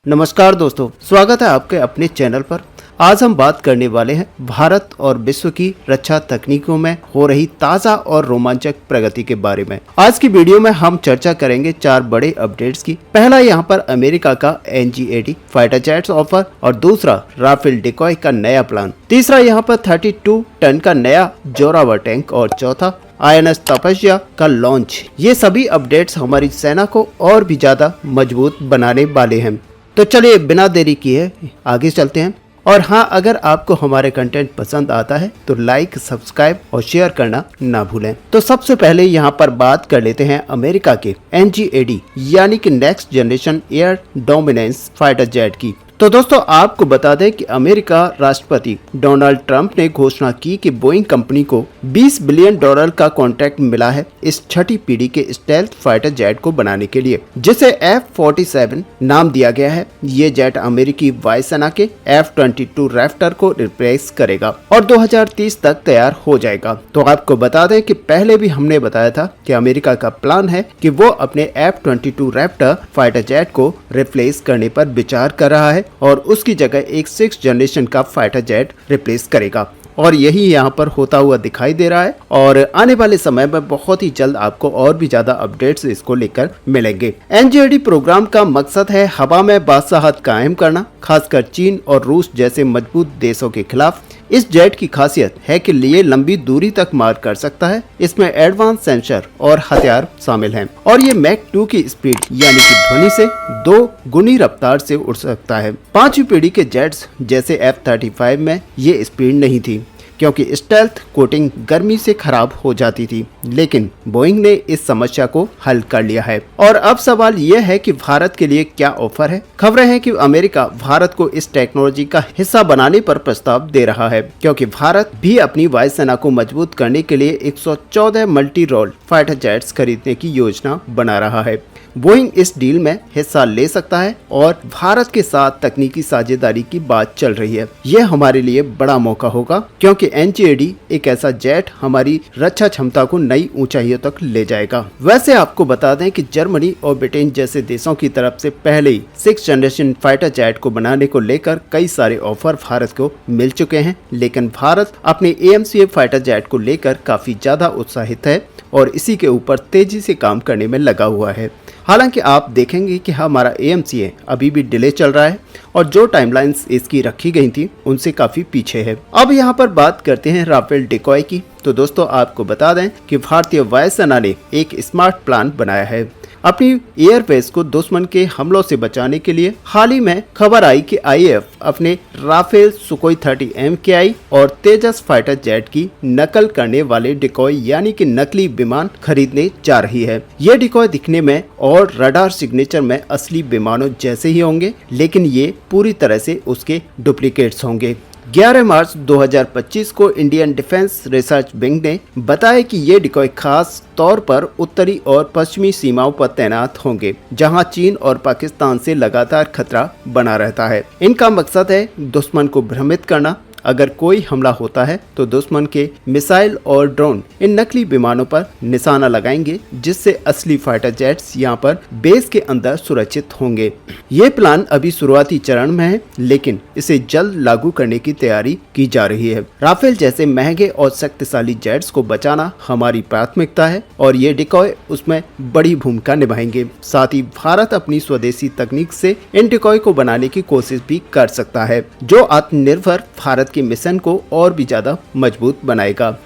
नमस्कार दोस्तों, स्वागत है आपके अपने चैनल पर। आज हम बात करने वाले हैं भारत और विश्व की रक्षा तकनीकों में हो रही ताज़ा और रोमांचक प्रगति के बारे में। आज की वीडियो में हम चर्चा करेंगे 4 बड़े अपडेट्स की। पहला यहाँ पर अमेरिका का NG-80 फाइटर जेट्स ऑफर और दूसरा राफेल डिकॉय का नया प्लान, तीसरा यहाँ पर 32 टन का नया जोरावर टैंक और चौथा INS तपस्या का लॉन्च। ये सभी अपडेट्स हमारी सेना को और भी ज्यादा मजबूत बनाने वाले हैं। तो चलिए बिना देरी किए आगे चलते हैं। और हाँ, अगर आपको हमारे कंटेंट पसंद आता है तो लाइक, सब्सक्राइब और शेयर करना ना भूलें। तो सबसे पहले यहाँ पर बात कर लेते हैं अमेरिका के NG-80 यानी कि next generation air dominance fighter jet की। तो दोस्तों, आपको बता दें कि अमेरिका राष्ट्रपति डोनाल्ड ट्रंप ने घोषणा की कि बोइंग कंपनी को $20 बिलियन का कॉन्ट्रैक्ट मिला है इस छठी पीढ़ी के स्टेल्थ फाइटर जेट को बनाने के लिए, जिसे F-47 नाम दिया गया है। ये जेट अमेरिकी वायुसेना के F-22 रैप्टर को रिप्लेस करेगा और 2030 तक तैयार हो जाएगा। तो आपको बता दें कि पहले भी हमने बताया था कि अमेरिका का प्लान है कि वो अपने F-22 रैप्टर फाइटर जेट को रिप्लेस करने पर विचार कर रहा है और उसकी जगह एक 6th जनरेशन का फाइटर जेट रिप्लेस करेगा, और यही यहाँ पर होता हुआ दिखाई दे रहा है। और आने वाले समय में बहुत ही जल्द आपको और भी ज्यादा अपडेट्स इसको लेकर मिलेंगे। NG-80 प्रोग्राम का मकसद है हवा में बादशाहत कायम करना, खासकर चीन और रूस जैसे मजबूत देशों के खिलाफ। इस जेट की खासियत है कि ये लंबी दूरी तक मार कर सकता है। इसमें एडवांस सेंसर और हथियार शामिल हैं और ये मैक 2 की स्पीड यानी कि ध्वनि से 2 गुनी रफ्तार से उड़ सकता है। 5वीं पीढ़ी के जेट्स जैसे F-35 में ये स्पीड नहीं थी क्योंकि स्टेल्थ कोटिंग गर्मी से खराब हो जाती थी, लेकिन बोइंग ने इस समस्या को हल कर लिया है। और अब सवाल यह है कि भारत के लिए क्या ऑफर है। खबरें हैं कि अमेरिका भारत को इस टेक्नोलॉजी का हिस्सा बनाने पर प्रस्ताव दे रहा है, क्योंकि भारत भी अपनी वायुसेना को मजबूत करने के लिए 114 मल्टी रोल फाइटर जेट्स खरीदने की योजना बना रहा है। बोइंग इस डील में हिस्सा ले सकता है और भारत के साथ तकनीकी साझेदारी की बात चल रही है। यह हमारे लिए बड़ा मौका होगा क्योंकि NG-80 एक ऐसा जेट हमारी रक्षा क्षमता को नई ऊंचाइयों तक ले जाएगा। वैसे आपको बता दें कि जर्मनी और ब्रिटेन जैसे देशों की तरफ से पहले ही 6th जनरेशन फाइटर जेट को बनाने को लेकर कई सारे ऑफर भारत को मिल चुके हैं, लेकिन भारत अपने AMCA फाइटर जेट को लेकर काफी ज्यादा उत्साहित है और इसी के ऊपर तेजी से काम करने में लगा हुआ है। हालांकि आप देखेंगे कि हमारा AMCA अभी भी डिले चल रहा है और जो टाइमलाइंस इसकी रखी गई थी उनसे काफी पीछे है। अब यहाँ पर बात करते हैं राफेल डिकॉय की। तो दोस्तों, आपको बता दें कि भारतीय वायुसेना ने एक स्मार्ट प्लान बनाया है अपनी एयरबेस को दुश्मन के हमलों से बचाने के लिए। हाल ही में खबर आई कि IAF अपने राफेल सुकोई 30 MKI और तेजस फाइटर जेट की नकल करने वाले डिकॉय यानी कि नकली विमान खरीदने जा रही है। ये डिकॉय दिखने में और रडार सिग्नेचर में असली विमानों जैसे ही होंगे, लेकिन ये पूरी तरह से उसके डुप्लीकेट्स होंगे। 11 मार्च 2025 को इंडियन डिफेंस रिसर्च विंग ने बताया कि ये डिकॉय खास तौर पर उत्तरी और पश्चिमी सीमाओं पर तैनात होंगे, जहां चीन और पाकिस्तान से लगातार खतरा बना रहता है। इनका मकसद है दुश्मन को भ्रमित करना। अगर कोई हमला होता है तो दुश्मन के मिसाइल और ड्रोन इन नकली विमानों पर निशाना लगाएंगे, जिससे असली फाइटर जेट्स यहां पर बेस के अंदर सुरक्षित होंगे। ये प्लान अभी शुरुआती चरण में है, लेकिन इसे जल्द लागू करने की तैयारी की जा रही है। राफेल जैसे महंगे और शक्तिशाली जेट्स को बचाना हमारी प्राथमिकता है और ये डिकॉय उसमें बड़ी भूमिका निभाएंगे। साथ ही भारत अपनी स्वदेशी तकनीक से इन डिकॉय को बनाने की कोशिश भी कर सकता है, जो आत्मनिर्भर भारत के मिशन को और भी ज्यादा मजबूत बनाएगा।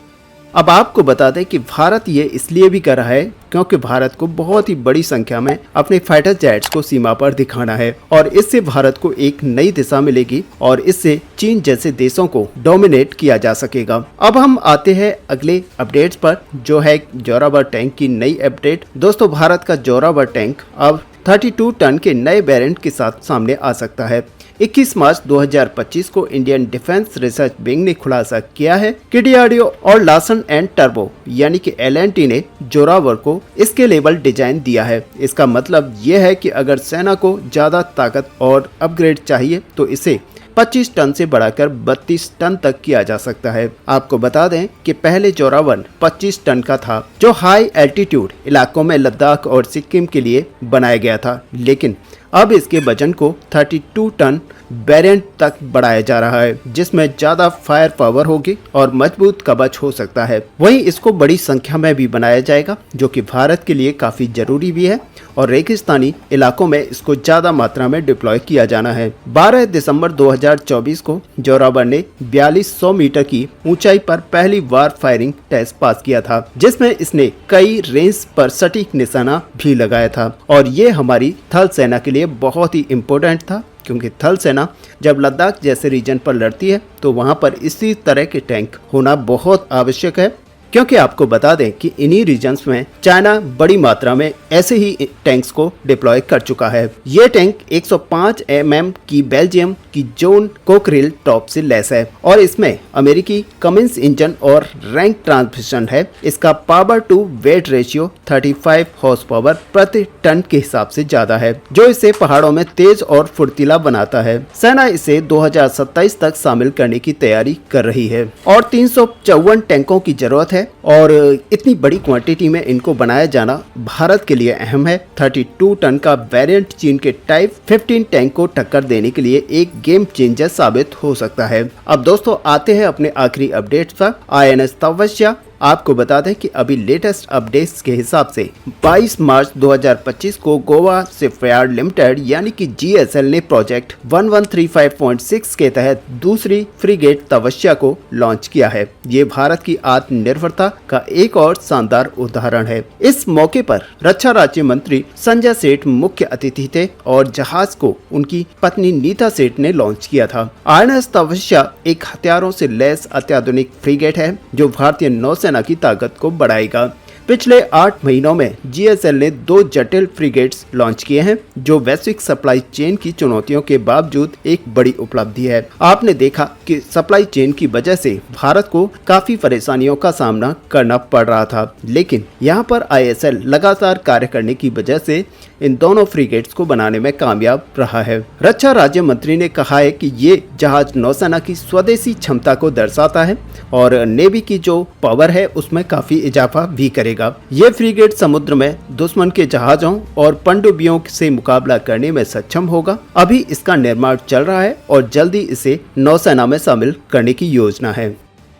अब आपको बता दें कि भारत ये इसलिए भी कर रहा है क्योंकि भारत को बहुत ही बड़ी संख्या में अपने फाइटर जेट्स को सीमा पर दिखाना है और इससे भारत को एक नई दिशा मिलेगी और इससे चीन जैसे देशों को डोमिनेट किया जा सकेगा। अब हम आते हैं अगले अपडेट्स पर, जो है जोरावर टैंक की नई अपडेट। दोस्तों, भारत का जोरावर टैंक अब 32 टन के नए वेरिएंट के साथ सामने आ सकता है। 21 मार्च 2025 को इंडियन डिफेंस रिसर्च विंग ने खुलासा किया है कि DRDO और लार्सन एंड टर्बो यानी कि LNT ने जोरावर को इसके लेवल डिजाइन दिया है। इसका मतलब यह है कि अगर सेना को ज्यादा ताकत और अपग्रेड चाहिए तो इसे 25 टन से बढ़ाकर 32 टन तक किया जा सकता है। आपको बता दें कि पहले जोरावर 25 टन का था, जो हाई एल्टीट्यूड इलाकों में लद्दाख और सिक्किम के लिए बनाया गया था, लेकिन अब इसके वजन को 32 टन वेरिएंट तक बढ़ाया जा रहा है, जिसमें ज्यादा फायर पावर होगी और मजबूत कवच हो सकता है। वहीं इसको बड़ी संख्या में भी बनाया जाएगा, जो कि भारत के लिए काफी जरूरी भी है और रेगिस्तानी इलाकों में इसको ज्यादा मात्रा में डिप्लॉय किया जाना है। 12 दिसंबर 2024 को जोरावर ने 4200 मीटर की ऊंचाई पर पहली बार फायरिंग टेस्ट पास किया था, जिसमें इसने कई रेंज पर सटीक निशाना भी लगाया था और ये हमारी थल सेना के लिए बहुत ही इम्पोर्टेंट था, क्योंकि थल सेना जब लद्दाख जैसे रीजन पर लड़ती है तो वहां पर इसी तरह के टैंक होना बहुत आवश्यक है, क्योंकि आपको बता दें कि इन्हीं रीजन्स में चाइना बड़ी मात्रा में ऐसे ही टैंक्स को डिप्लॉय कर चुका है। ये टैंक 105 mm की बेल्जियम की जोन कोकरिल टॉप से लैस है और इसमें अमेरिकी कमिंस इंजन और रैंक ट्रांसमिशन है। इसका power to weight ratio 35 horse power प्रति टन के हिसाब से ज्यादा है, जो इसे पहाड़ों में तेज और फुर्तीला बनाता है। सेना इसे 2027 तक शामिल करने की तैयारी कर रही है और 354 टैंकों की जरूरत है और इतनी बड़ी क्वांटिटी में इनको बनाया जाना भारत के लिए अहम है। 32 टन का वेरिएंट चीन के टाइप 15 टैंक को टक्कर देने के लिए एक गेम चेंजर साबित हो सकता है। अब दोस्तों आते हैं अपने आखिरी अपडेट्स पर। INS तपस्या आपको बता दें कि अभी लेटेस्ट अपडेट्स के हिसाब से 22 मार्च 2025 को गोवा शिपयार्ड लिमिटेड यानी कि GSL ने प्रोजेक्ट 1135.6 के तहत दूसरी फ्रिगेट तपस्या को लॉन्च किया है। ये भारत की आत्मनिर्भरता का एक और शानदार उदाहरण है। इस मौके पर रक्षा राज्य मंत्री संजय सेठ मुख्य अतिथि थे और जहाज को उनकी पत्नी नीता सेठ ने लॉन्च किया था। INS तपस्या एक हथियारों से लैस अत्याधुनिक फ्रिगेट है जो भारतीय नौसेना की ताकत को बढ़ाएगा। पिछले 8 महीनों में GSL ने 2 जटिल फ्रिगेट्स लॉन्च किए हैं, जो वैश्विक सप्लाई चेन की चुनौतियों के बावजूद एक बड़ी उपलब्धि है। आपने देखा कि सप्लाई चेन की वजह से भारत को काफी परेशानियों का सामना करना पड़ रहा था, लेकिन यहाँ पर ISL लगातार कार्य करने की वजह से इन दोनों फ्रिगेट्स को बनाने में कामयाब रहा है। रक्षा राज्य मंत्री ने कहा है कि ये जहाज नौसेना की स्वदेशी क्षमता को दर्शाता है और नेवी की जो पावर है उसमें काफी इजाफा भी करेगा। ये फ्रिगेट समुद्र में दुश्मन के जहाजों और पनडुब्बियों से मुकाबला करने में सक्षम होगा। अभी इसका निर्माण चल रहा है और जल्दी इसे नौसेना में शामिल करने की योजना है।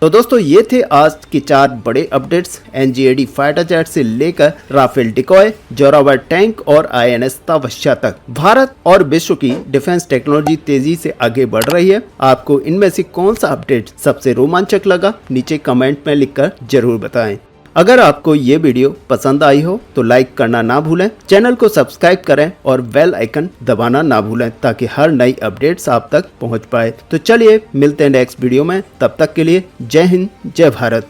तो दोस्तों ये थे आज के 4 बड़े अपडेट्स NGAD फाइटर जेट से लेकर राफेल डिकॉय, जोरावर टैंक और INS तपस्या तक। भारत और विश्व की डिफेंस टेक्नोलॉजी तेजी से आगे बढ़ रही है। आपको इनमें से कौन सा अपडेट सबसे रोमांचक लगा, नीचे कमेंट में लिखकर जरूर बताएं। अगर आपको ये वीडियो पसंद आई हो तो लाइक करना ना भूलें, चैनल को सब्सक्राइब करें और बेल आइकन दबाना ना भूलें ताकि हर नई अपडेट्स आप तक पहुंच पाए। तो चलिए मिलते हैं नेक्स्ट वीडियो में, तब तक के लिए जय हिंद, जय भारत।